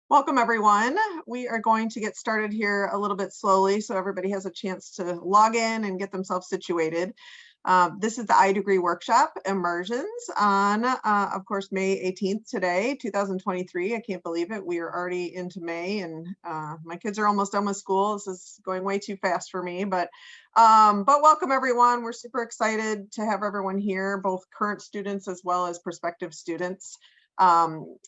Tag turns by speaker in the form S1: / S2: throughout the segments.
S1: Welcome, everyone. We are going to get started here a little bit slowly so everybody has a chance to log in and get themselves situated. This is the iDegree workshop, Immersions, on, of course, May 18th today, 2023. I can't believe it. We are already into May, and my kids are almost done with school. This is going way too fast for me, but welcome, everyone. We're super excited to have everyone here, both current students as well as prospective students.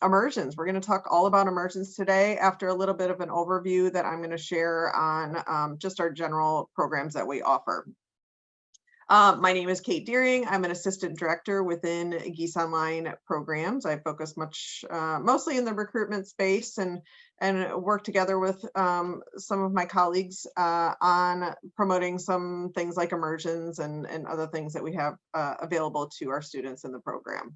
S1: Immersions. We're going to talk all about immersions today after a little bit of an overview that I'm going to share on just our general programs that we offer. My name is Kate Deering. I'm an assistant director within Gies Online programs. I focus mostly in the recruitment space and work together with some of my colleagues on promoting some things like immersions and other things that we have available to our students in the program.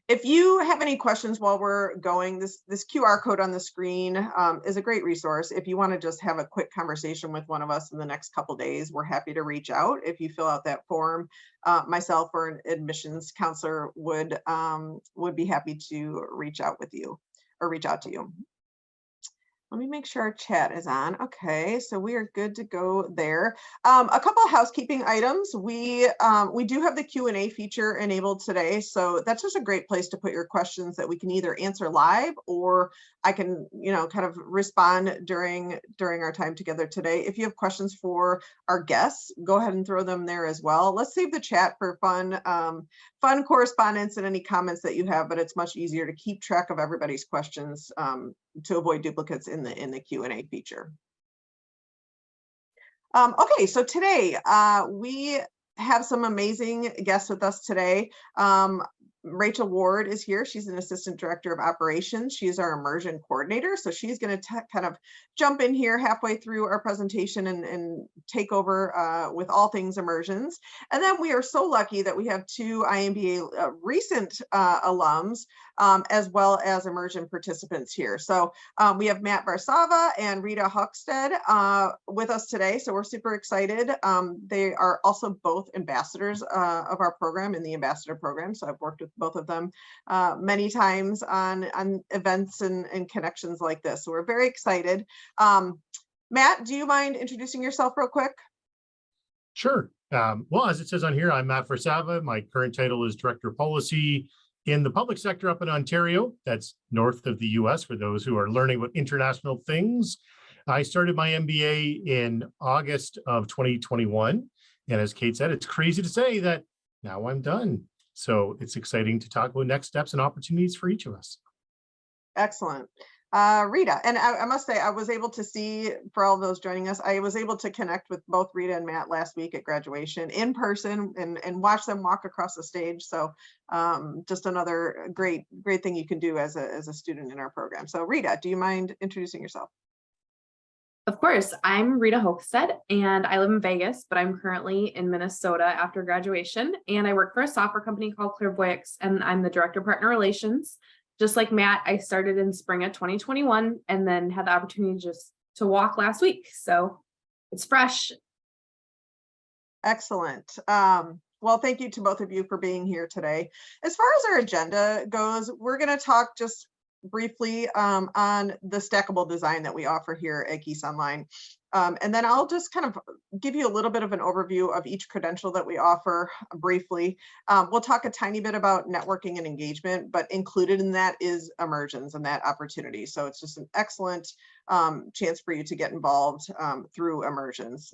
S1: If you have any questions while we're going, this QR code on the screen is a great resource. If you want to just have a quick conversation with one of us in the next couple days, we're happy to reach out. If you fill out that form, myself or an admissions counselor would be happy to reach out with you or reach out to you. Let me make sure our chat is on. Okay, so we are good to go there. A couple of housekeeping items. We do have the Q&A feature enabled today, so that's just a great place to put your questions that we can either answer live or I can, kind of respond during our time together today. If you have questions for our guests, go ahead and throw them there as well. Let's save the chat for fun correspondence and any comments that you have, but it's much easier to keep track of everybody's questions to avoid duplicates in the Q&A feature. Okay, so today we have some amazing guests with us today. Rachel Ward is here. She's an assistant director of operations. She's our immersion coordinator. So she's going to kind of jump in here halfway through our presentation and take over with all things immersions. And then we are so lucky that we have two IMBA recent alums as well as immersion participants here. So we have Matt Varsava and Rita Hochstead with us today. So we're super excited. They are also both ambassadors of our program in the ambassador program. So I've worked with both of them many times on events and connections like this. So we're very excited. Matt, do you mind introducing yourself real quick?
S2: Sure. Well, as it says on here, I'm Matt Varsava. My current title is Director of Policy in the public sector up in Ontario. That's north of the US for those who are learning about international things. I started my MBA in August of 2021. And as Kate said, it's crazy to say that now I'm done. So it's exciting to talk about next steps and opportunities for each of us.
S1: Excellent. Rita, and I must say, I was able to see, for all those joining us, I was able to connect with both Rita and Matt last week at graduation in person and watch them walk across the stage. So just another great thing you can do as a student in our program. So Rita, do you mind introducing yourself?
S3: Of course, I'm Rita Hochstead and I live in Vegas, but I'm currently in Minnesota after graduation. And I work for a software company called Clairvoyance, and I'm the Director of Partner Relations. Just like Matt, I started in spring of 2021 and then had the opportunity just to walk last week. So it's fresh.
S1: Excellent. Well, thank you to both of you for being here today. As far as our agenda goes, we're going to talk just briefly on the stackable design that we offer here at Gies Online. And then I'll just kind of give you a little bit of an overview of each credential that we offer briefly. We'll talk a tiny bit about networking and engagement, but included in that is immersions and that opportunity. So it's just an excellent chance for you to get involved through immersions.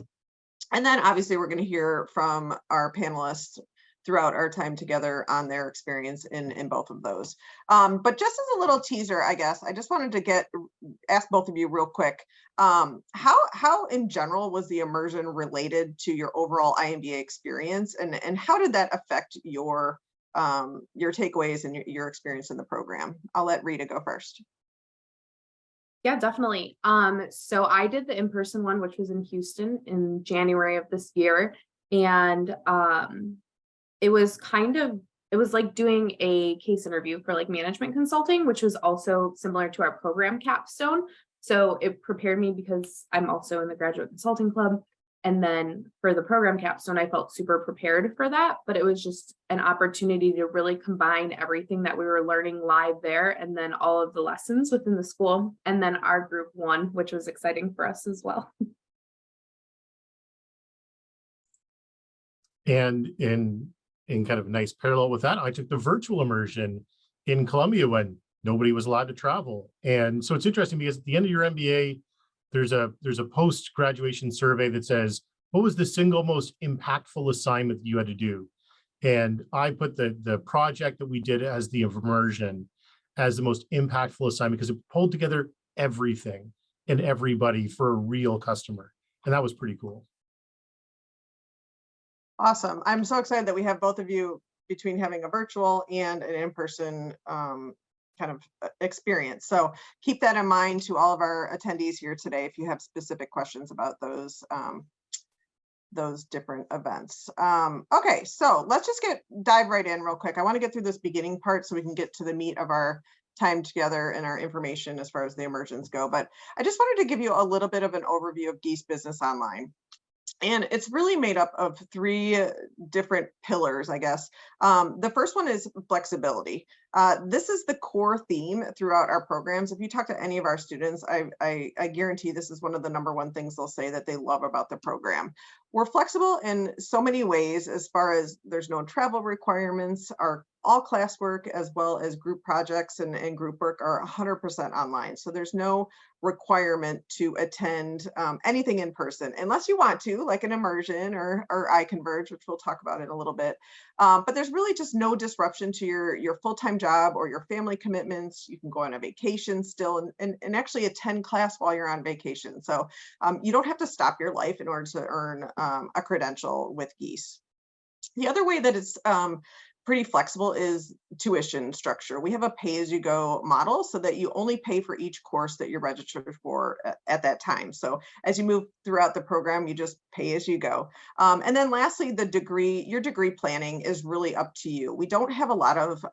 S1: And then obviously we're going to hear from our panelists throughout our time together on their experience in both of those. But just as a little teaser, I guess, I just wanted to ask both of you real quick, how in general was the immersion related to your overall IMBA experience, and how did that affect your takeaways and your experience in the program? I'll let Rita go first.
S3: Yeah, definitely. So I did the in-person one, which was in Houston in January of this year. And it was like doing a case interview for like management consulting, which was also similar to our program capstone. So it prepared me because I'm also in the graduate consulting club. And then for the program capstone, I felt super prepared for that, but it was just an opportunity to really combine everything that we were learning live there, and then all of the lessons within the school, and then our group one, which was exciting for us as well.
S2: And in kind of nice parallel with that, I took the virtual immersion in Columbia when nobody was allowed to travel. And so it's interesting because at the end of your MBA, there's a post-graduation survey that says, what was the single most impactful assignment that you had to do? And I put the project that we did as the immersion as the most impactful assignment because it pulled together everything and everybody for a real customer. And that was pretty cool.
S1: Awesome. I'm so excited that we have both of you between having a virtual and an in-person kind of experience. So keep that in mind to all of our attendees here today if you have specific questions about those different events. Okay, so let's just dive right in real quick. I want to get through this beginning part so we can get to the meat of our time together and our information as far as the immersions go. But I just wanted to give you a little bit of an overview of Gies Business Online. And it's really made up of 3 different pillars, I guess. The first one is flexibility. This is the core theme throughout our programs. If you talk to any of our students, I guarantee this is one of the #1 things they'll say that they love about the program. We're flexible in so many ways as far as there's no travel requirements. All classwork as well as group projects and group work are 100% online. So there's no requirement to attend anything in person unless you want to, like an immersion or iConverge, which we'll talk about in a little bit. But there's really just no disruption to your full-time job or your family commitments. You can go on a vacation still and actually attend class while you're on vacation. So you don't have to stop your life in order to earn a credential with Gies. The other way that it's pretty flexible is tuition structure. We have a pay-as-you-go model so that you only pay for each course that you're registered for at that time. So as you move throughout the program, you just pay as you go. And then lastly, your degree planning is really up to you. We don't have a lot of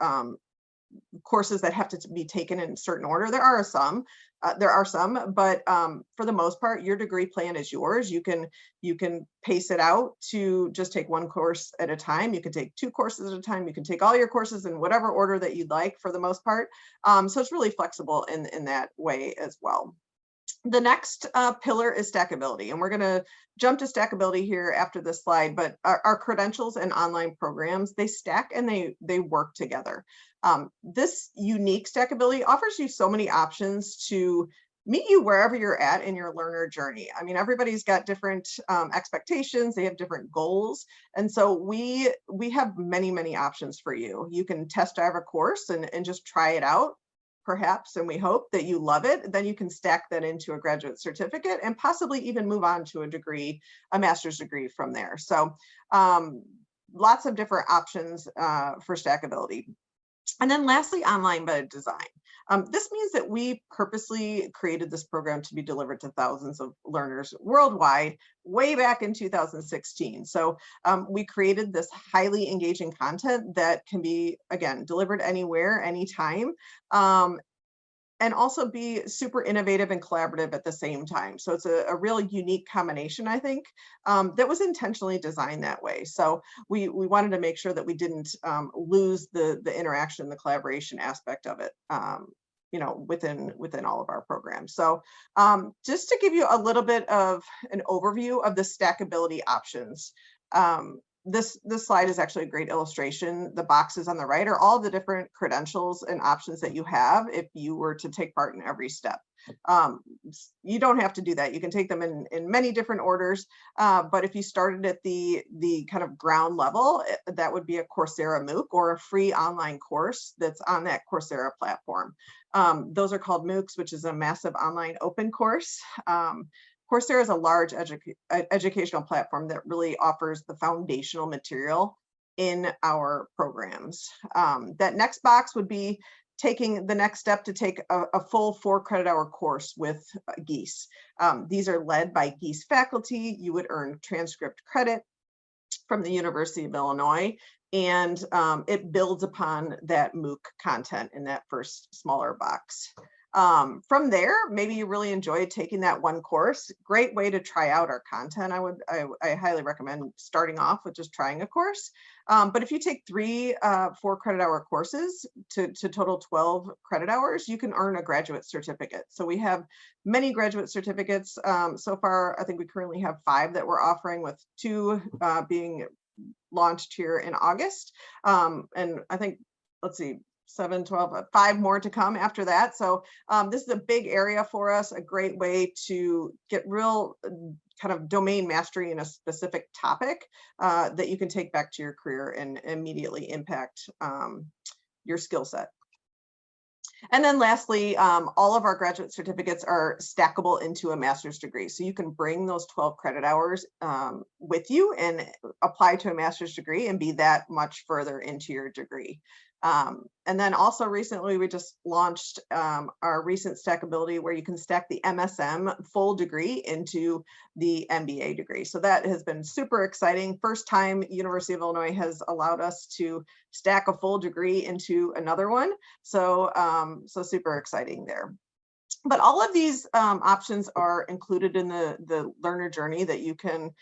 S1: courses that have to be taken in a certain order. There are some, but for the most part, your degree plan is yours. You can pace it out to just take 1 course at a time. You can take 2 courses at a time. You can take all your courses in whatever order that you'd like for the most part. So it's really flexible in that way as well. The next pillar is stackability, and we're going to jump to stackability here after this slide, but our credentials and online programs, they stack and they work together. This unique stackability offers you so many options to meet you wherever you're at in your learner journey. I mean, everybody's got different expectations, they have different goals. And so we have many options for you. You can test drive a course and just try it out, perhaps, and we hope that you love it. Then you can stack that into a graduate certificate and possibly even move on to a master's degree from there. So lots of different options for stackability. And then lastly, online by design. This means that we purposely created this program to be delivered to thousands of learners worldwide way back in 2016. So we created this highly engaging content that can be, again, delivered anywhere, anytime, and also be super innovative and collaborative at the same time. So it's a real unique combination, I think, that was intentionally designed that way. So we wanted to make sure that we didn't lose the interaction, the collaboration aspect of it, within all of our programs. So just to give you a little bit of an overview of the stackability options. This slide is actually a great illustration. The boxes on the right are all the different credentials and options that you have if you were to take part in every step. You don't have to do that. You can take them in many different orders, but if you started at the kind of ground level, that would be a Coursera MOOC or a free online course that's on that Coursera platform. Those are called MOOCs, which is a massive online open course. Coursera is a large educational platform that really offers the foundational material in our programs. That next box would be taking the next step to take a full 4 credit hour course with Gies. These are led by Gies faculty. You would earn transcript credit from the University of Illinois, and it builds upon that MOOC content in that first smaller box. From there, maybe you really enjoyed taking that one course. Great way to try out our content. I highly recommend starting off with just trying a course. But if you take 3 4-credit hour courses to total 12 credit hours, you can earn a graduate certificate. So we have many graduate certificates. So far, I think we currently have 5 that we're offering, with 2 being launched here in August. And I think, let's see, 7, 12, 5 more to come after that. So this is a big area for us, a great way to get real kind of domain mastery in a specific topic that you can take back to your career and immediately impact your skill set. And then lastly, all of our graduate certificates are stackable into a master's degree. So you can bring those 12 credit hours with you and apply to a master's degree and be that much further into your degree. And then also recently, we just launched our recent stackability, where you can stack the MSM full degree into the MBA degree. So that has been super exciting. First time University of Illinois has allowed us to stack a full degree into another one. So, so super exciting there. But all of these options are included in the learner journey that you can,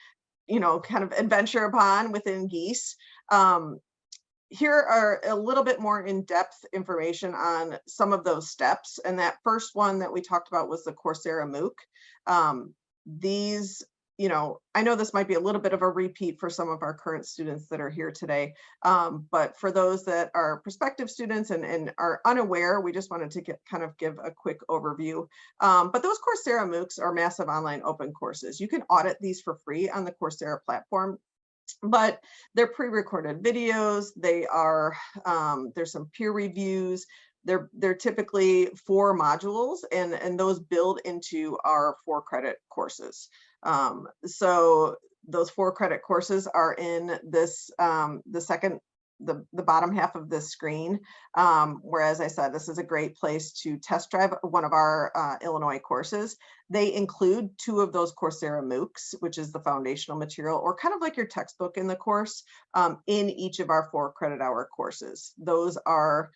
S1: kind of adventure upon within Gies. Here are a little bit more in-depth information on some of those steps. And that first one that we talked about was the Coursera MOOC. These, I know this might be a little bit of a repeat for some of our current students that are here today. But for those that are prospective students and are unaware, we just wanted to give a quick overview. But those Coursera MOOCs are massive online open courses. You can audit these for free on the Coursera platform. But they're pre-recorded videos. They are there's some peer reviews. They're typically 4 modules, and those build into our 4-credit courses. So those 4-credit courses are in this the bottom half of this screen, where, as I said, this is a great place to test drive one of our Illinois courses. They include 2 of those Coursera MOOCs, which is the foundational material, or kind of like your textbook in the course, in each of our 4-credit hour courses. Those are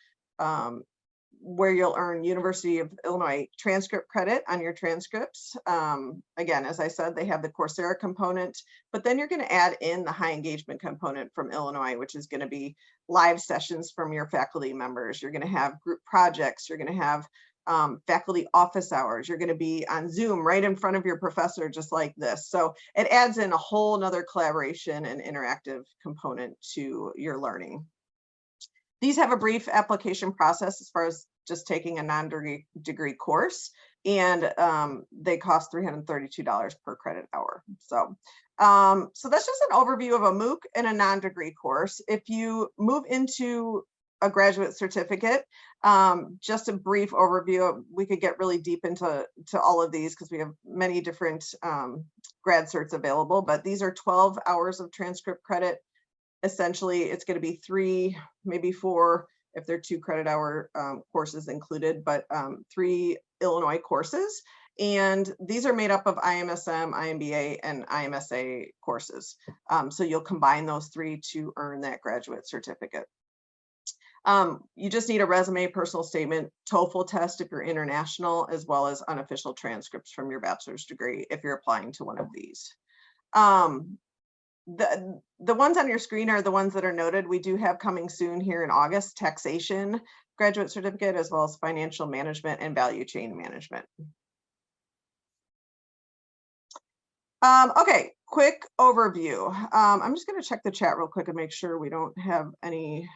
S1: where you'll earn University of Illinois transcript credit on your transcripts. Again, as I said, they have the Coursera component, but then you're going to add in the high engagement component from Illinois, which is going to be live sessions from your faculty members. You're going to have group projects. You're going to have faculty office hours. You're going to be on Zoom right in front of your professor, just like this. So it adds in a whole nother collaboration and interactive component to your learning. These have a brief application process as far as just taking a non-degree course, and they cost $332 per credit hour. So that's just an overview of a MOOC and a non-degree course. If you move into a graduate certificate, just a brief overview. We could get really deep into all of these because we have many different grad certs available, but these are 12 hours of transcript credit. Essentially, it's going to be 3, maybe 4, if they're 2 credit hour courses included, but 3 Illinois courses. And these are made up of IMSM, IMBA, and IMSA courses. So you'll combine those 3 to earn that graduate certificate. You just need a resume, personal statement, TOEFL test if you're international, as well as unofficial transcripts from your bachelor's degree if you're applying to one of these. The ones on your screen are the ones that are noted. We do have coming soon here in August, taxation graduate certificate, as well as financial management and value chain management. Okay, quick overview. I'm just going to check the chat real quick and make sure we don't have any.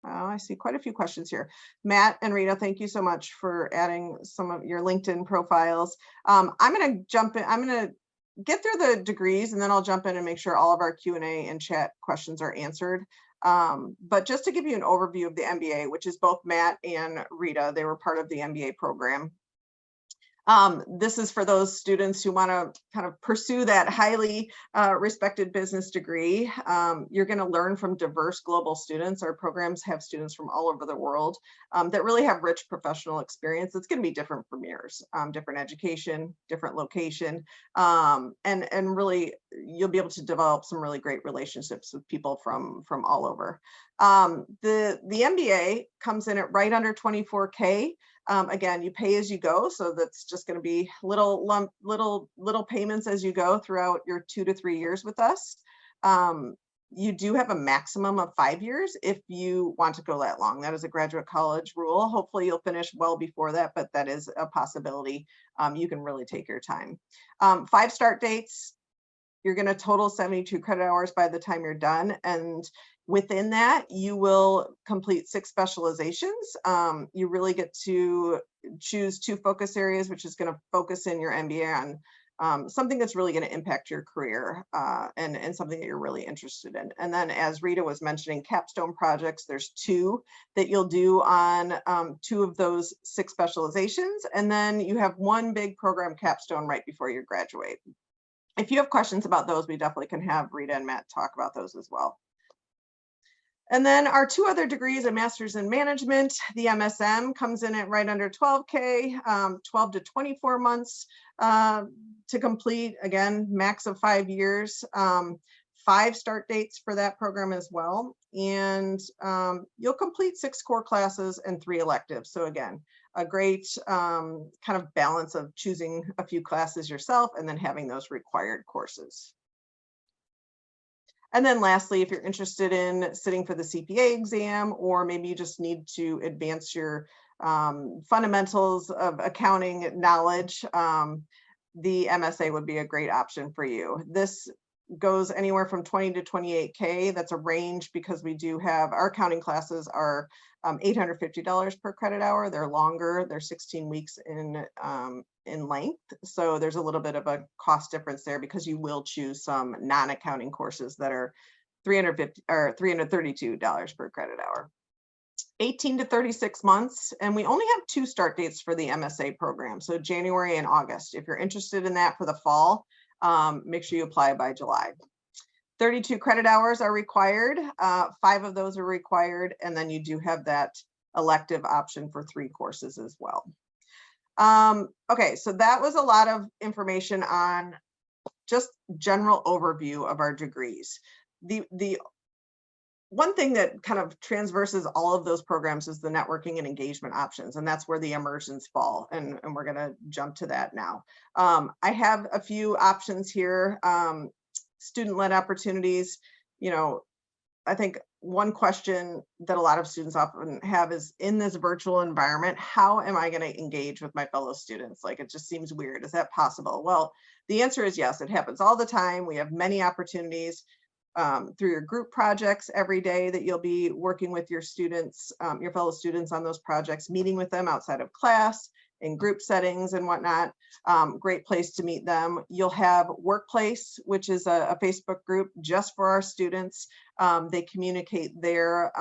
S1: I see quite a few questions here. Matt and Rita, thank you so much for adding some of your LinkedIn profiles. I'm going to jump in. I'm going to get through the degrees, and then I'll jump in and make sure all of our Q&A and chat questions are answered. But just to give you an overview of the MBA, which is both Matt and Rita, they were part of the MBA program. This is for those students who want to kind of pursue that highly respected business degree. You're going to learn from diverse global students. Our programs have students from all over the world that really have rich professional experience. It's going to be different from yours, different education, different location, and really, you'll be able to develop some really great relationships with people from all over. The MBA comes in at right under 24K. Again, you pay as you go, so that's just going to be little payments as you go throughout your 2 to 3 years with us. You do have a maximum of 5 years if you want to go that long. That is a graduate college rule. Hopefully you'll finish well before that, but that is a possibility. You can really take your time. 5 start dates, you're going to total 72 credit hours by the time you're done. And within that, you will complete 6 specializations. You really get to choose 2 focus areas, which is going to focus in your MBA on something that's really going to impact your career and something that you're really interested in. And then, as Rita was mentioning, capstone projects, there's 2 that you'll do on 2 of those 6 specializations. And then you have 1 big program capstone right before you graduate. If you have questions about those, we definitely can have Rita and Matt talk about those as well. And then our 2 other degrees, a master's in management, the MSM comes in at right under 12K, 12 to 24 months to complete, again, max of 5 years, 5 start dates for that program as well. And you'll complete 6 core classes and 3 electives. So again, a great kind of balance of choosing a few classes yourself and then having those required courses. And then lastly, if you're interested in sitting for the CPA exam, or maybe you just need to advance your fundamentals of accounting knowledge, the MSA would be a great option for you. This goes anywhere from 20 to 28K. That's a range because we do have our accounting classes are $850 per credit hour. They're longer. They're 16 weeks in length. So there's a little bit of a cost difference there because you will choose some non-accounting courses that are $332 per credit hour. 18 to 36 months, and we only have 2 start dates for the MSA program, so January and August. If you're interested in that for the fall, make sure you apply by July. 32 credit hours are required. 5 of those are required, and then you do have that elective option for 3 courses as well. Okay, so that was a lot of information on just general overview of our degrees. The one thing that kind of transverses all of those programs is the networking and engagement options, and that's where the immersions fall, and we're going to jump to that now. I have a few options here. Student-led opportunities, you know, I think one question that a lot of students often have is, in this virtual environment, how am I going to engage with my fellow students? Like, it just seems weird. Is that possible? Well, the answer is yes, it happens all the time. We have many opportunities through your group projects every day that you'll be working with your students, your fellow students on those projects, meeting with them outside of class, in group settings and whatnot. Great place to meet them. You'll have Workplace, which is a Facebook group just for our students. They communicate there,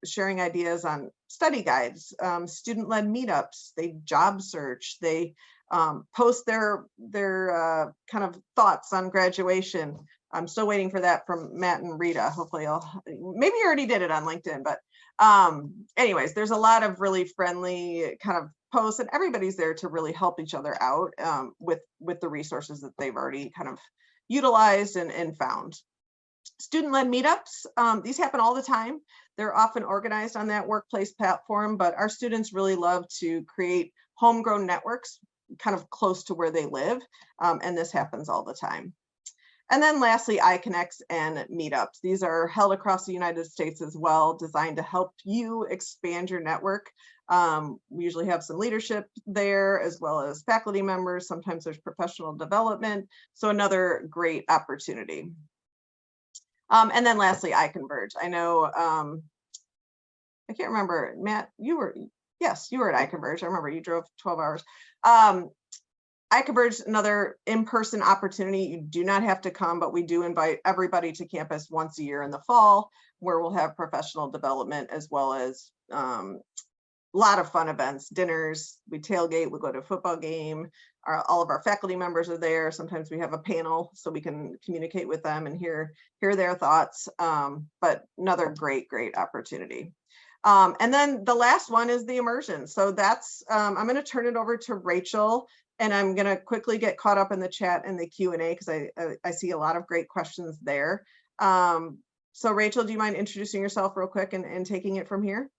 S1: sharing ideas on study guides, student-led meetups, they job search, they post their kind of thoughts on graduation. I'm still waiting for that from Matt and Rita. Hopefully maybe you already did it on LinkedIn, but anyways, there's a lot of really friendly kind of posts, and everybody's there to really help each other out with the resources that they've already kind of utilized and found. Student-led meetups, these happen all the time. They're often organized on that Workplace platform, but our students really love to create homegrown networks kind of close to where they live, and this happens all the time. And then lastly, iConnects and Meetups. These are held across the United States as well, designed to help you expand your network. We usually have some leadership there, as well as faculty members. Sometimes there's professional development. So another great opportunity. And then lastly, iConverge. I know, I can't remember, Matt, yes, you were at iConverge. I remember you drove 12 hours. iConverge, another in-person opportunity. You do not have to come, but we do invite everybody to campus once a year in the fall, where we'll have professional development as well as a lot of fun events, dinners, we tailgate, we go to a football game. All of our faculty members are there. Sometimes we have a panel so we can communicate with them and hear their thoughts, but another great opportunity. And then the last one is the immersion. So that's, I'm going to turn it over to Rachel And I'm going to quickly get caught up in the chat and the Q&A because I see a lot of great questions there. So Rachel, do you mind introducing yourself real quick and taking it from here?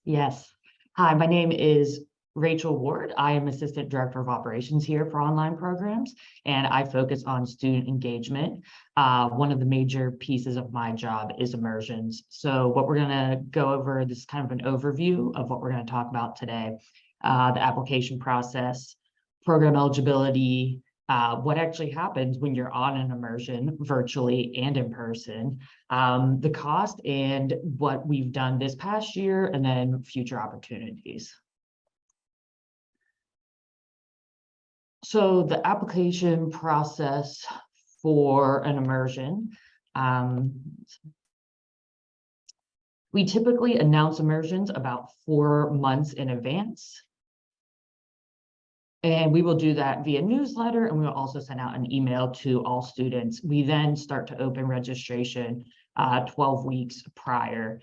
S4: Yes. Hi, my name is Rachel Ward. I am Assistant Director of Operations here for online programs, and I focus on student engagement. One of the major pieces of my job is immersions. So what we're going to go over, this is kind of an overview of what we're going to talk about today. The application process, program eligibility, what actually happens when you're on an immersion virtually and in person, the cost and what we've done this past year, and then future opportunities. So the application process for an immersion, we typically announce immersions about 4 months in advance. And we will do that via newsletter, and we will also send out an email to all students. We then start to open registration 12 weeks prior.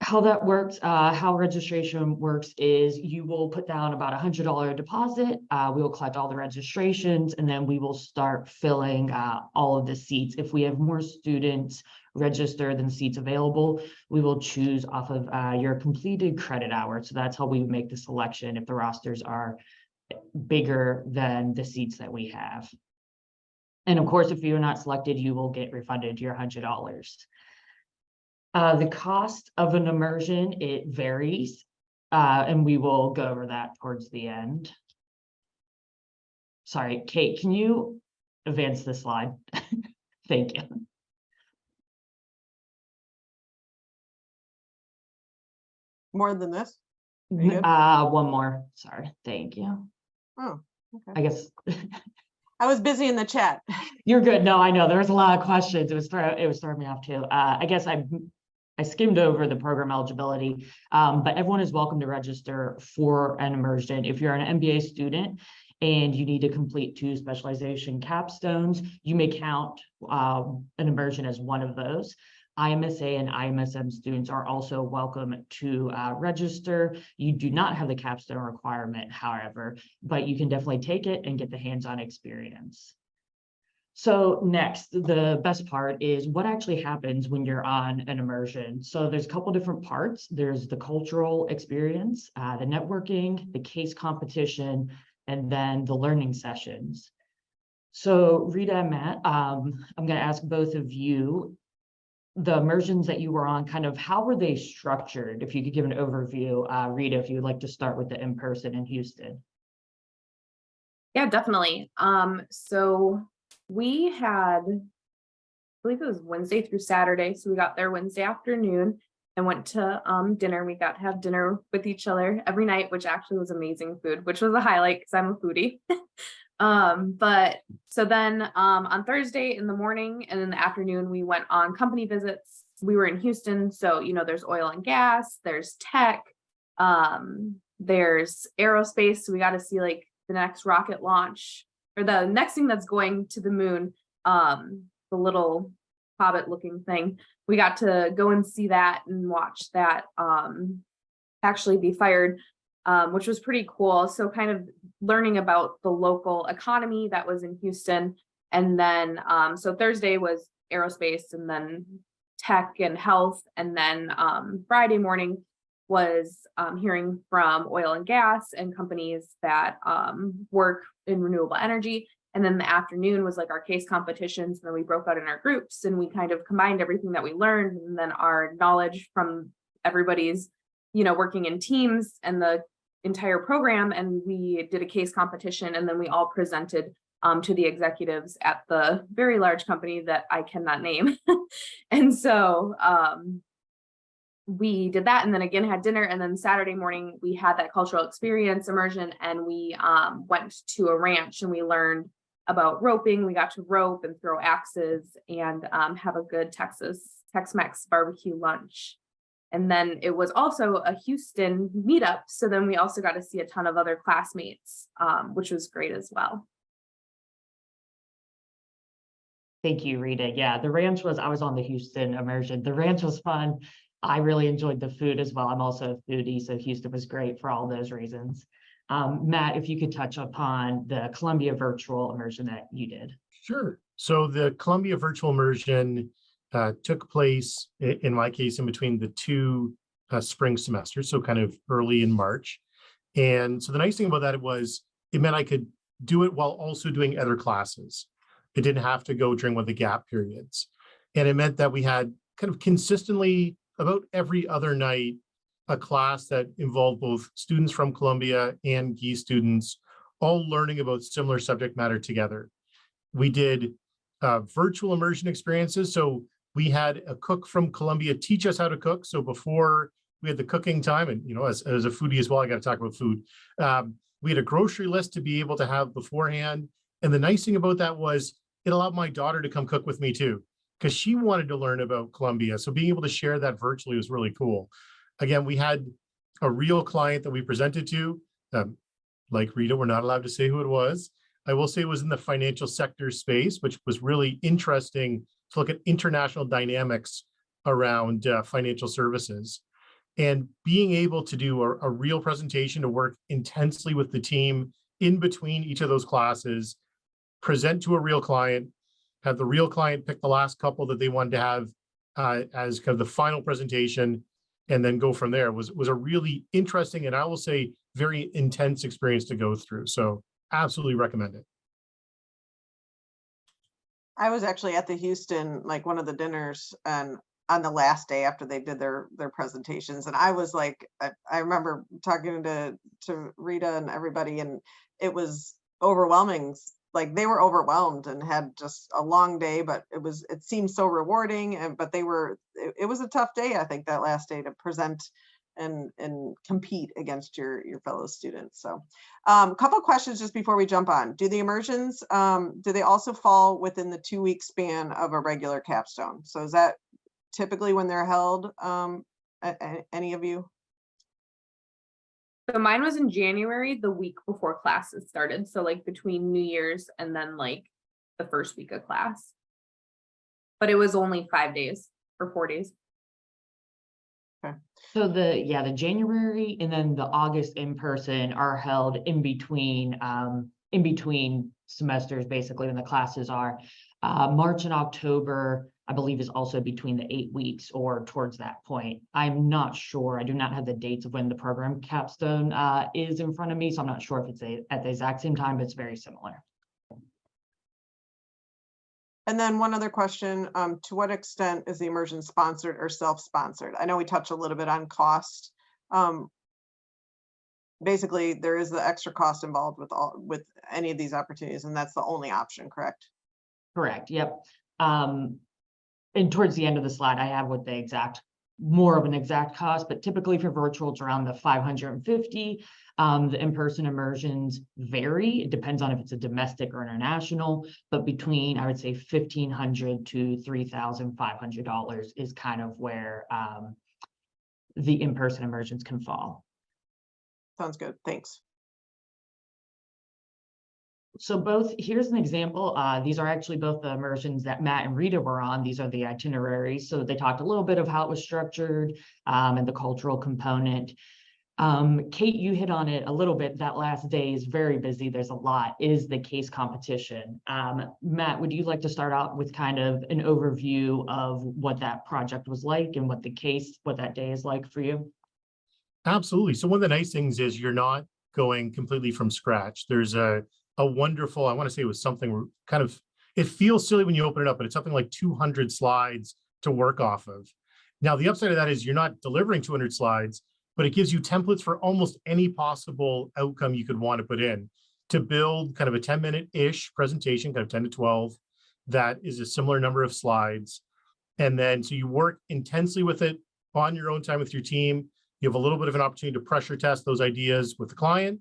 S4: How that works, how registration works is you will put down about $100 deposit. We will collect all the registrations, and then we will start filling all of the seats. If we have more students register than seats available, we will choose off of your completed credit hours. So that's how we make the selection if the rosters are bigger than the seats that we have. And of course, if you're not selected, you will get refunded your $100. The cost of an immersion, it varies, and we will go over that towards the end. Sorry, Kate, can you advance the slide? Thank you.
S1: More than this? Good?
S4: One more, sorry, thank you.
S1: Oh, okay.
S4: I guess
S1: I was busy in the chat.
S4: you're good. No, I know there was a lot of questions. It was throwing me off too. I guess I skimmed over the program eligibility, but everyone is welcome to register for an immersion. If you're an MBA student and you need to complete 2 specialization capstones, you may count an immersion as one of those. IMSA and IMSM students are also welcome to register. You do not have the capstone requirement, however, but you can definitely take it and get the hands-on experience. So next, the best part is what actually happens when you're on an immersion. So there's a couple different parts. There's the cultural experience, the networking, the case competition, and then the learning sessions. So Rita and Matt, I'm going to ask both of you, the immersions that you were on, kind of how were they structured? If you could give an overview, Rita, if you would like to start with the in-person in Houston.
S3: Yeah, definitely. So we had, I believe it was Wednesday through Saturday. So we got there Wednesday afternoon and went to dinner. We got to have dinner with each other every night, which actually was amazing food, which was a highlight because I'm a foodie. But so then on Thursday in the morning and in the afternoon, we went on company visits. We were in Houston. So, you know, there's oil and gas, there's tech, there's aerospace. So we got to see like the next rocket launch or the next thing that's going to the moon, the little hobbit looking thing. We got to go and see that and watch that actually be fired, which was pretty cool. So kind of learning about the local economy that was in Houston. And then, so Thursday was aerospace and then tech and health. And then Friday morning was hearing from oil and gas and companies that work in renewable energy. And then the afternoon was like our case competitions. And then we broke out in our groups and we kind of combined everything that we learned and then our knowledge from everybody's, you know, working in teams and the entire program. And we did a case competition and then we all presented to the executives at the very large company that I cannot name. And so we did that and then again had dinner. And then Saturday morning, we had that cultural experience immersion and we went to a ranch and we learned about roping. We got to rope and throw axes and have a good Tex-Mex barbecue lunch. And then it was also a Houston meetup. So then we also got to see a ton of other classmates, which was great as well.
S4: Thank you, Rita. Yeah, the ranch was, I was on the Houston immersion. The ranch was fun. I really enjoyed the food as well. I'm also a foodie, so Houston was great for all those reasons. Matt, if you could touch upon the Columbia virtual immersion that you did.
S2: Sure. So the Columbia virtual immersion took place, in my case, in between the two spring semesters, so kind of early in March. And so the nice thing about that was it meant I could do it while also doing other classes. It didn't have to go during one of the gap periods. And it meant that we had kind of consistently about every other night a class that involved both students from Columbia and Gies students all learning about similar subject matter together. We did virtual immersion experiences. So we had a cook from Columbia teach us how to cook. So before we had the cooking time, and as a foodie as well, I got to talk about food. We had a grocery list to be able to have beforehand. And the nice thing about that was it allowed my daughter to come cook with me too, because she wanted to learn about Columbia. So being able to share that virtually was really cool. Again, we had a real client that we presented to, like Rita, we're not allowed to say who it was. I will say it was in the financial sector space, which was really interesting to look at international dynamics around financial services. And being able to do a real presentation, to work intensely with the team in between each of those classes, present to a real client, have the real client pick the last couple that they wanted to have as kind of the final presentation, and then go from there was a really interesting, and I will say very intense experience to go through. So absolutely recommend it.
S1: I was actually at the Houston, like one of the dinners, and on the last day after they did their presentations, and I was like, I remember talking to Rita and everybody, and it was overwhelming. Like they were overwhelmed and had just a long day, but it seemed so rewarding. And but it was a tough day, I think, that last day to present and compete against your fellow students. So a couple of questions just before we jump on. Do the immersions, do they also fall within the 2-week span of a regular capstone? So is that typically when they're held, any of you?
S3: So mine was in January, the week before classes started. So like between New Year's and then like the first week of class. But it was only 5 days or 4 days.
S1: Okay.
S4: So the January and then the August in person are held in between semesters, basically, when the classes are. March and October, I believe, is also between the 8 weeks or towards that point. I'm not sure. I do not have the dates of when the program capstone is in front of me, so I'm not sure if it's at the exact same time, but it's very similar.
S1: And then one other question, to what extent is the immersion sponsored or self-sponsored? I know we touched a little bit on cost. Basically, there is the extra cost involved with any of these opportunities, and that's the only option, correct?
S4: Correct. Yep. And towards the end of the slide, I have what the more of an exact cost, but typically for virtual, it's around the 550. The in-person immersions vary. It depends on if it's a domestic or international, but between, I would say, $1,500 to $3,500 is kind of where the in-person immersions can fall.
S1: Sounds good. Thanks.
S4: So here's an example. These are actually both the immersions that Matt and Rita were on. These are the itineraries. So they talked a little bit of how it was structured and the cultural component. Kate, you hit on it a little bit. That last day is very busy. There's a lot, is the case competition. Matt, would you like to start out with kind of an overview of what that project was like and what that day is like for you?
S2: Absolutely. So one of the nice things is you're not going completely from scratch. There's a wonderful, I want to say it was something kind of, it feels silly when you open it up, but it's something like 200 slides to work off of. Now, the upside of that is you're not delivering 200 slides, but it gives you templates for almost any possible outcome you could want to put in to build kind of a 10-minute-ish presentation, kind of 10 to 12, that is a similar number of slides. And then, so you work intensely with it on your own time with your team. You have a little bit of an opportunity to pressure test those ideas with the client,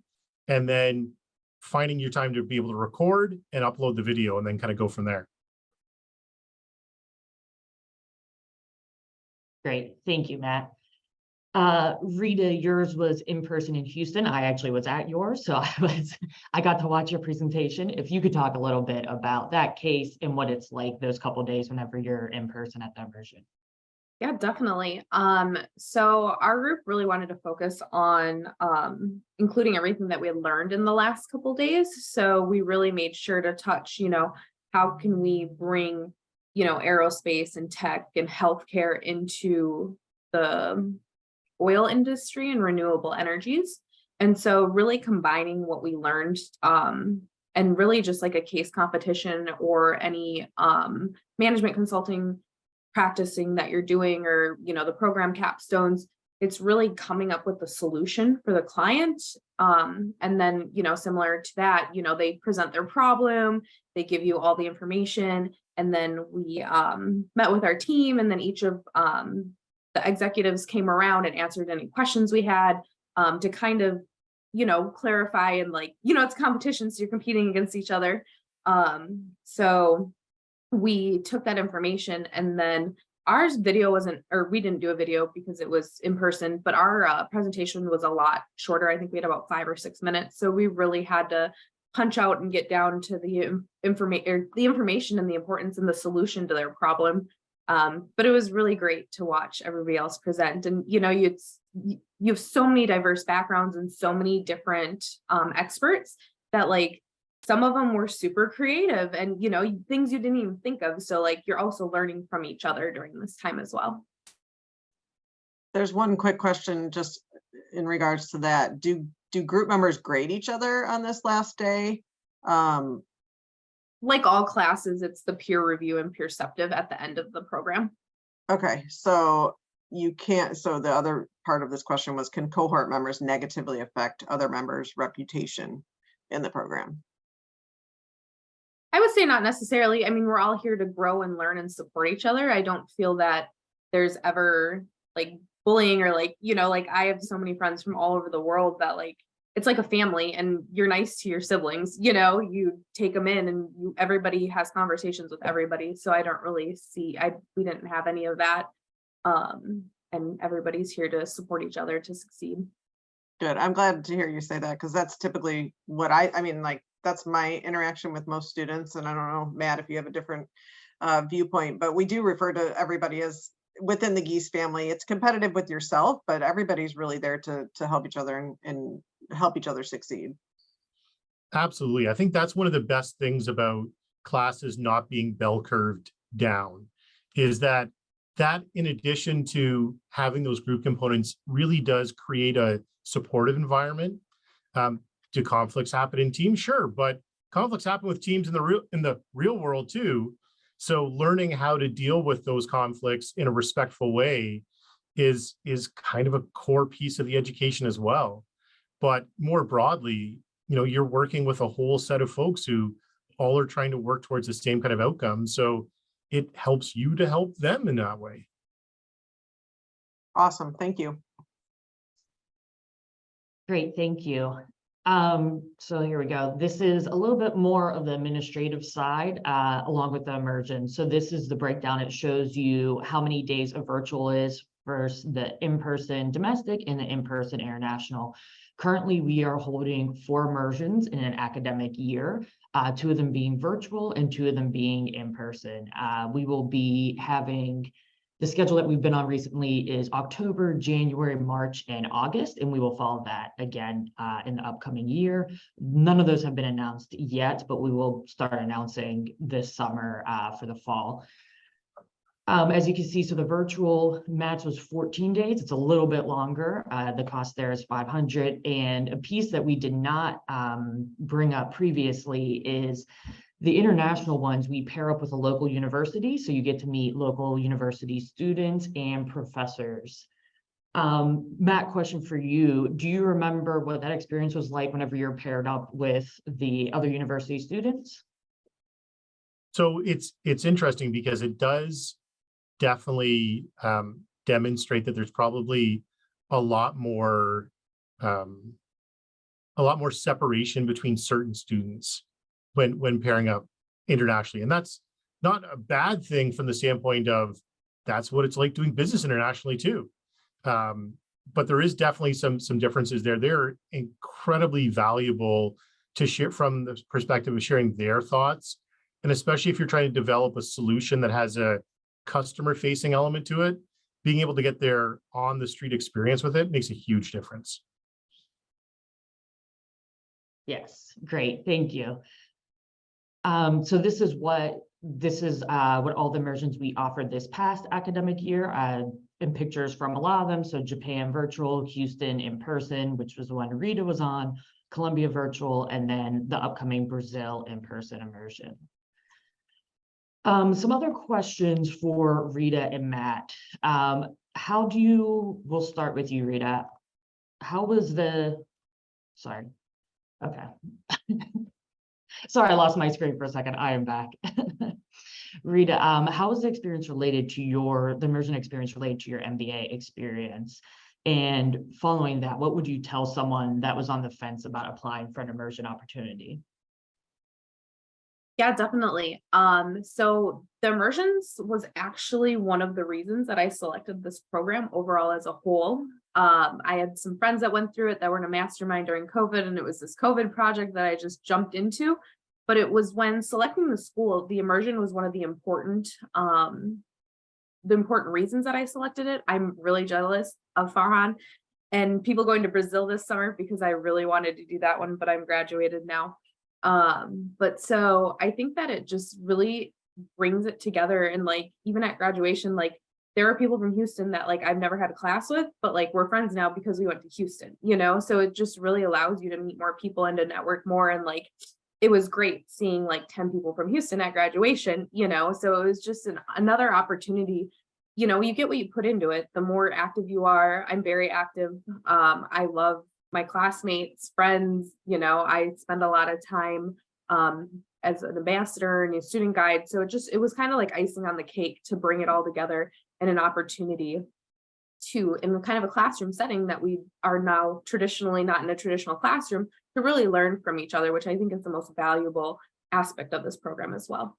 S2: and then finding your time to be able to record and upload the video and then kind of go from there.
S4: Great. Thank you, Matt. Rita, yours was in person in Houston. I actually was at yours, so I got to watch your presentation. If you could talk a little bit about that case and what it's like those couple of days whenever you're in person at the immersion.
S3: Yeah, definitely. So our group really wanted to focus on including everything that we had learned in the last couple days. So we really made sure to touch, how can we bring, aerospace and tech and healthcare into the oil industry and renewable energies. And so really combining what we learned and really just like a case competition or any management consulting practicing that you're doing, or the program capstones, it's really coming up with the solution for the client. And then similar to that, they present their problem, they give you all the information, and then we met with our team, and then each of the executives came around and answered any questions we had to kind of clarify, and it's competition, so you're competing against each other. So we took that information, and then ours video wasn't, or we didn't do a video because it was in person, but our presentation was a lot shorter. I think we had about 5 or 6 minutes. So we really had to punch out and get down to the information and the importance and the solution to their problem. But it was really great to watch everybody else present. And, you have so many diverse backgrounds and so many different experts that some of them were super creative and, things you didn't even think of. So you're also learning from each other during this time as well.
S1: There's one quick question just in regards to that. Do group members grade each other on this last day?
S3: Like all classes, it's the peer review and peerceptive at the end of the program.
S1: Okay, so you can't, so the other part of this question was, can cohort members negatively affect other members' reputation in the program?
S3: I would say not necessarily. I mean, we're all here to grow and learn and support each other. I don't feel that there's ever bullying or I have so many friends from all over the world that it's like a family, and you're nice to your siblings, you take them in, and everybody has conversations with everybody. So I don't really see, we didn't have any of that. And everybody's here to support each other to succeed.
S1: Good. I'm glad to hear you say that, because that's typically what I mean, that's my interaction with most students. And I don't know, Matt, if you have a different viewpoint, but we do refer to everybody as within the Gies family. It's competitive with yourself, but everybody's really there to help each other and help each other succeed.
S2: Absolutely. I think that's one of the best things about classes not being bell curved down, is that in addition to having those group components really does create a supportive environment. Do conflicts happen in teams? Sure, but conflicts happen with teams in the real world too. So learning how to deal with those conflicts in a respectful way is kind of a core piece of the education as well. But more broadly, you're working with a whole set of folks who all are trying to work towards the same kind of outcome. So it helps you to help them in that way.
S1: Awesome. Thank you.
S4: Great, thank you. So here we go. This is a little bit more of the administrative side, along with the immersion. So this is the breakdown. It shows you how many days of virtual is versus the in-person domestic and the in-person international. Currently, we are holding 4 immersions in an academic year, 2 of them being virtual and 2 of them being in person. We will be having the schedule that we've been on recently is October, January, March, and August, and we will follow that again in the upcoming year. None of those have been announced yet, but we will start announcing this summer for the fall. As you can see, so the virtual match was 14 days. It's a little bit longer. The cost there is $500. And a piece that we did not bring up previously is the international ones. We pair up with a local university, so you get to meet local university students and professors. Matt, question for you. Do you remember what that experience was like whenever you're paired up with the other university students?
S2: So it's interesting because it does definitely demonstrate that there's probably a lot more separation between certain students when pairing up internationally. And that's not a bad thing from the standpoint of that's what it's like doing business internationally too. But there is definitely some differences there. They're incredibly valuable to share from the perspective of sharing their thoughts. And especially if you're trying to develop a solution that has a customer facing element to it, being able to get their on the street experience with it makes a huge difference.
S4: Yes, great, thank you. So this is what all the immersions we offered this past academic year, and pictures from a lot of them. So Japan virtual, Houston in person, which was the one Rita was on, Columbia virtual, and then the upcoming Brazil in-person immersion. Some other questions for Rita and Matt. We'll start with you, Rita. Sorry. Okay. Sorry, I lost my screen for a second. I am back. Rita, how was the experience related to the immersion experience related to your MBA experience? And following that, what would you tell someone that was on the fence about applying for an immersion opportunity?
S3: Yeah, definitely. So the immersions was actually one of the reasons that I selected this program overall as a whole. I had some friends that went through it that were in a mastermind during COVID, and it was this COVID project that I just jumped into. But it was when selecting the school, the immersion was one of the important reasons that I selected it. I'm really jealous of Farhan and people going to Brazil this summer because I really wanted to do that one, but I'm graduated now. But so I think that it just really brings it together. And like, even at graduation, like there are people from Houston that like I've never had a class with, but like we're friends now because we went to Houston, you know? So it just really allows you to meet more people and to network more. And like, it was great seeing like 10 people from Houston at graduation, you know? So it was just another opportunity. You know, you get what you put into it. The more active you are, I'm very active. I love my classmates, friends, you know, I spend a lot of time as an ambassador and a student guide. So it was kind of like icing on the cake to bring it all together and an opportunity to, in kind of a classroom setting that we are now traditionally not in a traditional classroom, to really learn from each other, which I think is the most valuable aspect of this program as well.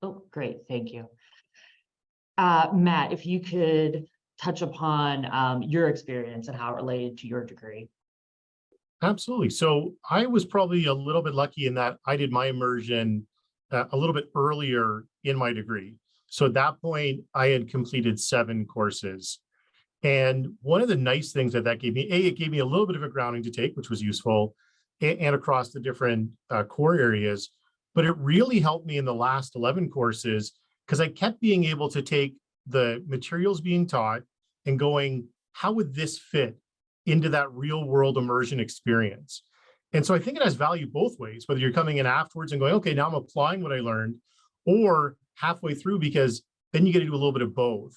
S4: Oh, great, thank you. Matt, if you could touch upon your experience and how it related to your degree.
S2: Absolutely. So I was probably a little bit lucky in that I did my immersion a little bit earlier in my degree. So at that point, I had completed 7 courses. And one of the nice things that gave me, it gave me a little bit of a grounding to take, which was useful, and across the different core areas. But it really helped me in the last 11 courses because I kept being able to take the materials being taught and going, how would this fit into that real world immersion experience? And so I think it has value both ways, whether you're coming in afterwards and going, okay, now I'm applying what I learned, or halfway through, because then you get to do a little bit of both.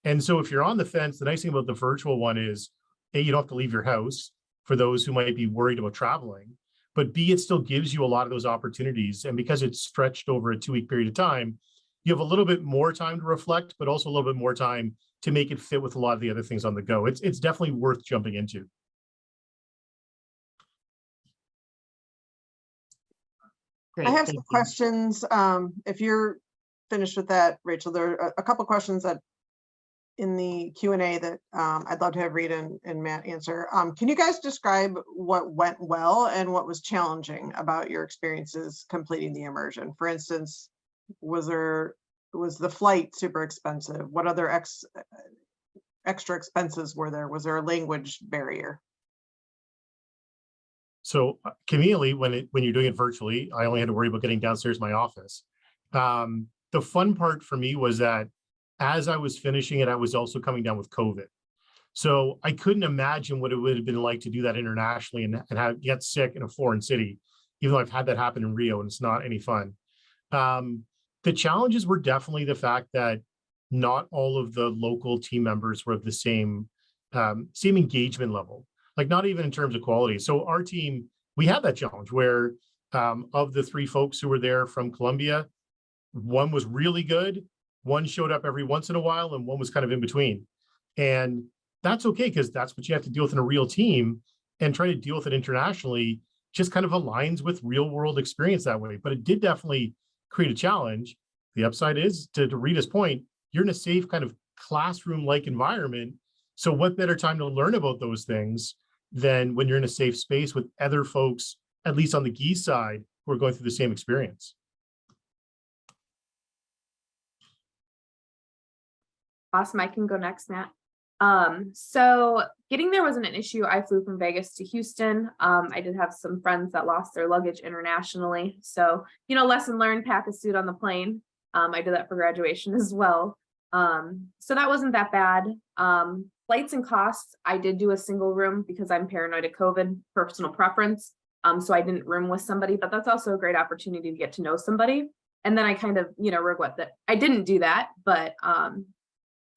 S2: And so if you're on the fence, the nice thing about the virtual one is, A, you don't have to leave your house for those who might be worried about traveling, but B, it still gives you a lot of those opportunities. And because it's stretched over a 2-week period of time, you have a little bit more time to reflect, but also a little bit more time to make it fit with a lot of the other things on the go. It's definitely worth jumping into.
S4: Great,
S1: I have some questions. If you're finished with that, Rachel, there are a couple questions that in the Q&A that I'd love to have Rita and Matt answer. Can you guys describe what went well and what was challenging about your experiences completing the immersion? For instance, was the flight super expensive? What other extra expenses were there? Was there a language barrier?
S2: So conveniently, when you're doing it virtually, I only had to worry about getting downstairs to my office. The fun part for me was that as I was finishing it, I was also coming down with COVID. So I couldn't imagine what it would have been like to do that internationally and get sick in a foreign city, even though I've had that happen in Rio and it's not any fun. The challenges were definitely the fact that not all of the local team members were of the same engagement level, like not even in terms of quality. So our team, we had that challenge where of the 3 folks who were there from Colombia, one was really good, one showed up every once in a while, and one was kind of in between. And that's okay, because that's what you have to deal with in a real team, and try to deal with it internationally just kind of aligns with real world experience that way. But it did definitely create a challenge. The upside is, to Rita's point, you're in a safe kind of classroom-like environment. So what better time to learn about those things than when you're in a safe space with other folks, at least on the Gies side, who are going through the same experience.
S3: Awesome. I can go next, Matt. So getting there wasn't an issue. I flew from Vegas to Houston. I did have some friends that lost their luggage internationally. So, lesson learned, pack a suit on the plane. I did that for graduation as well. So that wasn't that bad. Flights and costs, I did do a single room because I'm paranoid of COVID, personal preference. So I didn't room with somebody, but that's also a great opportunity to get to know somebody. And then I kind of, regret that I didn't do that, but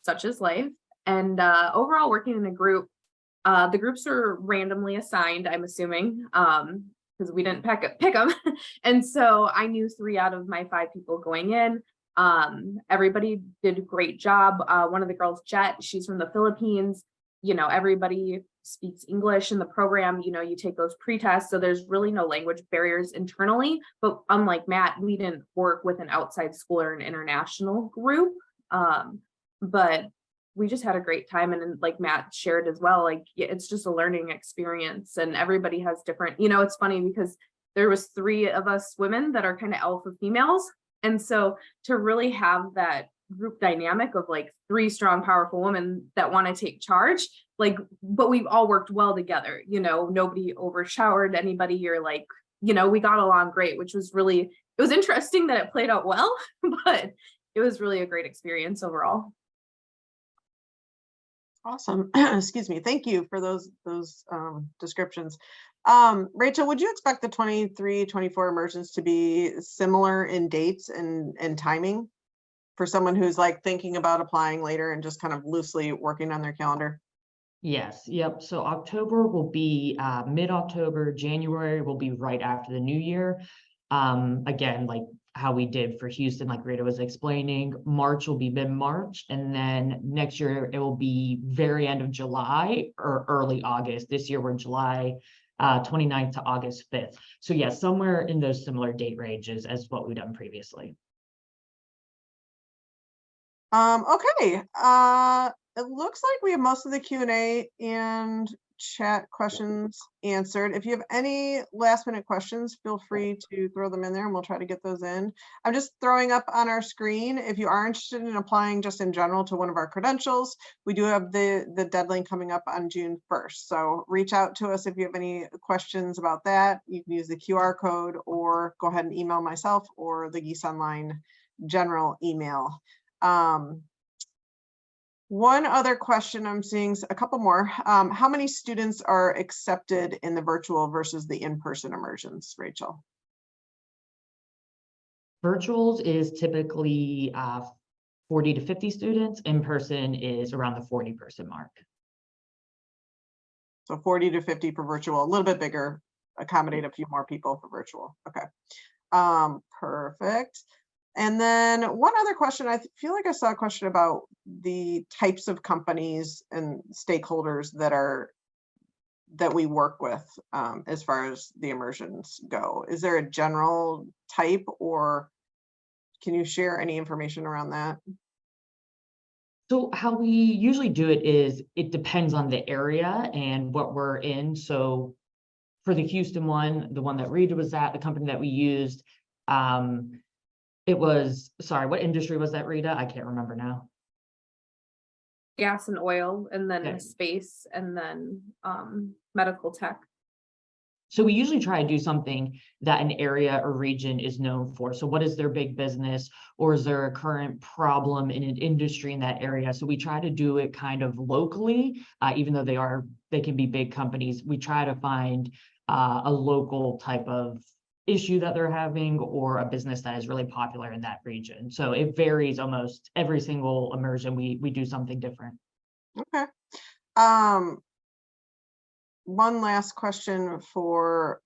S3: such is life. And overall, working in a group, the groups are randomly assigned, I'm assuming, because we didn't pick them. And so I knew 3 out of my 5 people going in. Everybody did a great job. One of the girls, Jet, she's from the Philippines. Everybody speaks English in the program. You take those pre-tests, so there's really no language barriers internally. But unlike Matt, we didn't work with an outside school or an international group. But we just had a great time. And like Matt shared as well, like it's just a learning experience, and everybody has different, it's funny because there was 3 of us women that are kind of alpha females. And so to really have that group dynamic of like 3 strong, powerful women that want to take charge, but we've all worked well together, nobody overshowered anybody. You're like, we got along great, which was really, it was interesting that it played out well, but it was really a great experience overall.
S1: Awesome. Excuse me. Thank you for those descriptions. Rachel, would you expect the 23-24 immersions to be similar in dates and timing for someone who's like thinking about applying later and just kind of loosely working on their calendar?
S4: Yes. Yep. So October will be mid-October. January will be right after the new year. Again, like how we did for Houston, like Rita was explaining, March will be mid-March, and then next year it will be very end of July or early August. This year we're July 29th to August 5th. So yeah, somewhere in those similar date ranges as what we've done previously.
S1: Okay. It looks like we have most of the Q&A and chat questions answered. If you have any last minute questions, feel free to throw them in there and we'll try to get those in. I'm just throwing up on our screen, if you are interested in applying just in general to one of our credentials, we do have the deadline coming up on June 1st. So reach out to us if you have any questions about that. You can use the QR code or go ahead and email myself or the Gies Online general email. One other question I'm seeing, a couple more. How many students are accepted in the virtual versus the in-person immersions, Rachel?
S4: Virtuals is typically 40 to 50 students. In-person is around the 40 person mark.
S1: So 40 to 50 for virtual, a little bit bigger, accommodate a few more people for virtual. Okay, perfect. And then one other question, I feel like I saw a question about the types of companies and stakeholders that we work with as far as the immersions go. Is there a general type, or can you share any information around that?
S4: So how we usually do it is it depends on the area and what we're in. So for the Houston one, the one that Rita was at, the company that we used, it was, sorry, what industry was that, Rita? I can't remember now.
S3: Gas and oil, and then
S4: Okay.
S3: space, and then medical tech.
S4: So we usually try to do something that an area or region is known for. So what is their big business, or is there a current problem in an industry in that area? So we try to do it kind of locally, even though they can be big companies. We try to find a local type of issue that they're having, or a business that is really popular in that region. So it varies almost every single immersion. We do something different.
S1: Okay. One last question for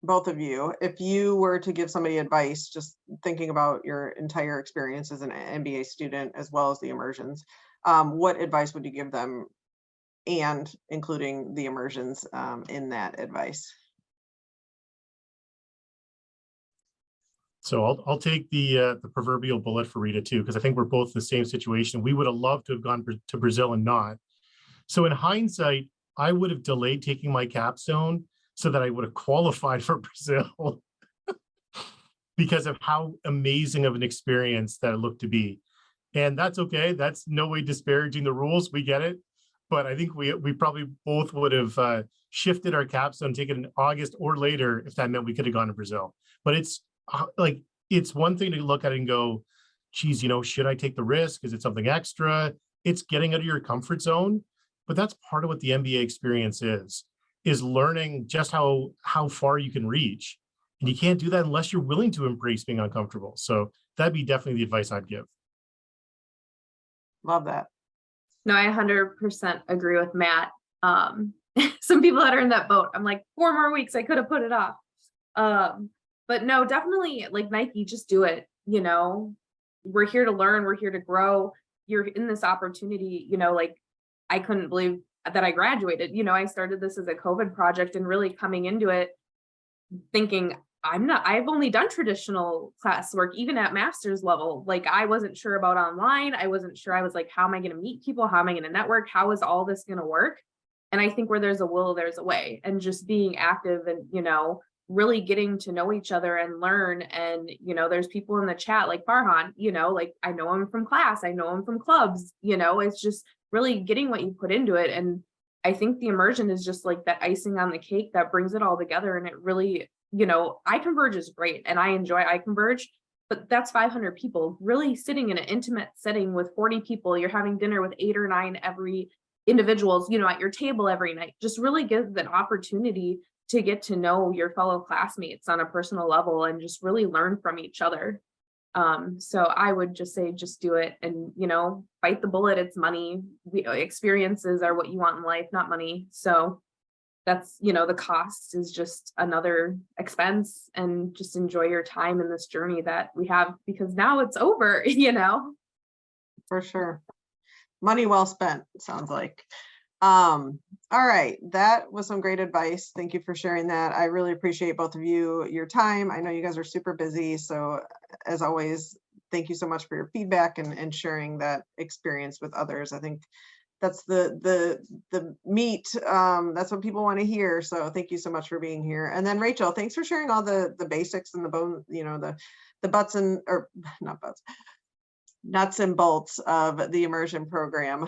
S1: both of you. If you were to give somebody advice, just thinking about your entire experience as an MBA student, as well as the immersions, what advice would you give them, and including the immersions in that advice?
S2: So I'll take the proverbial bullet for Rita too, because I think we're both in the same situation. We would have loved to have gone to Brazil and not. So in hindsight, I would have delayed taking my capstone so that I would have qualified for Brazil because of how amazing of an experience that it looked to be. And that's okay. That's no way disparaging the rules. We get it. But I think we probably both would have shifted our capstone, taken in August or later if that meant we could have gone to Brazil. But it's like, it's one thing to look at it and go, geez, should I take the risk? Is it something extra? It's getting out of your comfort zone. But that's part of what the MBA experience is learning just how far you can reach. And you can't do that unless you're willing to embrace being uncomfortable. So that'd be definitely the advice I'd give.
S1: Love that.
S3: No, I 100% agree with Matt. Some people that are in that boat, I'm like, 4 more weeks, I could have put it off. But no, definitely like Nike, just do it. We're here to learn, we're here to grow. You're in this opportunity, like I couldn't believe that I graduated. I started this as a COVID project and really coming into it thinking I've only done traditional classwork, even at master's level. Like I wasn't sure about online. I wasn't sure. I was like, how am I going to meet people? How am I going to network? How is all this going to work? And I think where there's a will, there's a way, and just being active and, really getting to know each other and learn. And, there's people in the chat like Farhan, like I know him from class. I know him from clubs, it's just really getting what you put into it. And I think the immersion is just like that icing on the cake that brings it all together. And it really, iConverge is great and I enjoy iConverge, but that's 500 people really sitting in an intimate setting with 40 people. You're having dinner with 8 or 9 every individuals, at your table every night. Just really gives an opportunity to get to know your fellow classmates on a personal level and just really learn from each other. So I would just say, just do it and, bite the bullet. It's money. Experiences are what you want in life, not money. So that's, the cost is just another expense, and just enjoy your time in this journey that we have, because now it's over,
S1: For sure. Money well spent, it sounds like. All right, that was some great advice. Thank you for sharing that. I really appreciate both of you, your time. I know you guys are super busy, so as always, thank you so much for your feedback and sharing that experience with others. I think that's the meat. That's what people want to hear. So thank you so much for being here. And then Rachel, thanks for sharing all the basics and the bone, the butts and, or not butts, nuts and bolts of the immersion program.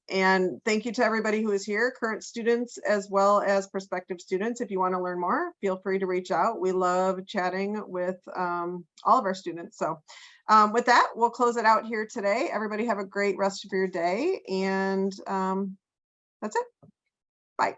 S1: And thank you to everybody who is here, current students as well as prospective students. If you want to learn more, feel free to reach out. We love chatting with all of our students. So with that, we'll close it out here today. Everybody have a great rest of your day. And that's it. Bye.